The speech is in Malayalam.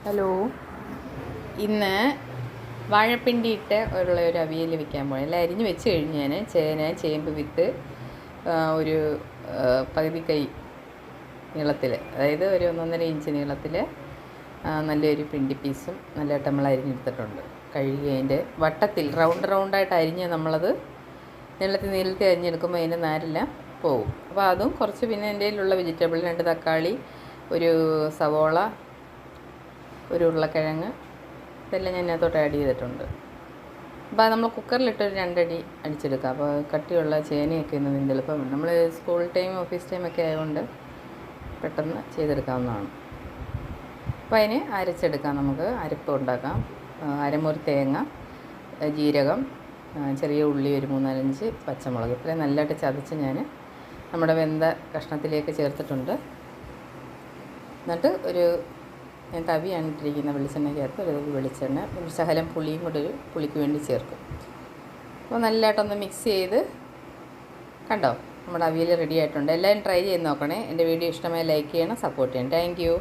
ഹലോ. ഇന്ന് വാഴപ്പിണ്ടി ഇട്ട് ഉള്ള ഒരു അവിയൽ വെക്കാൻ പോകണം. എല്ലാം അരിഞ്ഞ് വെച്ച് കഴിഞ്ഞ് ഞാൻ ചേമ്പ് വിത്ത് ഒരു പകുതി കൈ നീളത്തിൽ, അതായത് ഒരു 1.5 ഇഞ്ച് നീളത്തിൽ നല്ലൊരു പിണ്ടി പീസും നല്ലതായിട്ട് നമ്മൾ അരിഞ്ഞെടുത്തിട്ടുണ്ട്. കഴുകി അതിൻ്റെ വട്ടത്തിൽ റൗണ്ടായിട്ട് അരിഞ്ഞ് നമ്മളത് നീളത്തിൽ അരിഞ്ഞെടുക്കുമ്പോൾ അതിൻ്റെ നാരെല്ലാം പോവും. അപ്പോൾ അതും കുറച്ച്, പിന്നെ എൻ്റെ കയ്യിലുള്ള വെജിറ്റബിൾ 2 തക്കാളി, ഒരു സവോള, ഒരു ഉരുളക്കിഴങ്ങ്, ഇതെല്ലാം ഞാൻ അതിനകത്തോട്ട് ആഡ് ചെയ്തിട്ടുണ്ട്. അപ്പോൾ നമ്മൾ കുക്കറിലിട്ടൊരു 2 അടി അടിച്ചെടുക്കുക. അപ്പോൾ കട്ടിയുള്ള ചേനയൊക്കെ ഇന്ന് ഇതിൻ്റെ എളുപ്പം നമ്മൾ സ്കൂൾ ടൈം ഓഫീസ് ടൈമൊക്കെ ആയതുകൊണ്ട് പെട്ടെന്ന് ചെയ്തെടുക്കാവുന്നതാണ്. അപ്പോൾ അതിന് അരച്ചെടുക്കാം, നമുക്ക് അരപ്പ് ഉണ്ടാക്കാം. അരമുറി തേങ്ങ, ജീരകം, ചെറിയ ഉള്ളി, ഒരു 3-4 പച്ചമുളക്, ഇത്രയും നല്ലതായിട്ട് ചതച്ച് ഞാൻ നമ്മുടെ വെന്ത കഷ്ണത്തിലേക്ക് ചേർത്തിട്ടുണ്ട്. എന്നിട്ട് ഞാൻ തവിയാണ് ഇട്ടിരിക്കുന്ന വെളിച്ചെണ്ണയ്ക്കകത്ത് ഒരു വെളിച്ചെണ്ണ, ഒരു ശകലം പുളിയും കൂടെ പുളിക്ക് വേണ്ടി ചേർക്കും. അപ്പോൾ നല്ലതായിട്ടൊന്ന് മിക്സ് ചെയ്ത്, കണ്ടോ, നമ്മുടെ അവിയൽ റെഡി ആയിട്ടുണ്ട്. എല്ലാവരും ട്രൈ ചെയ്ത് നോക്കണേ. എൻ്റെ വീഡിയോ ഇഷ്ടമായി ലൈക്ക് ചെയ്യണം, സപ്പോർട്ട് ചെയ്യണം. Thank you.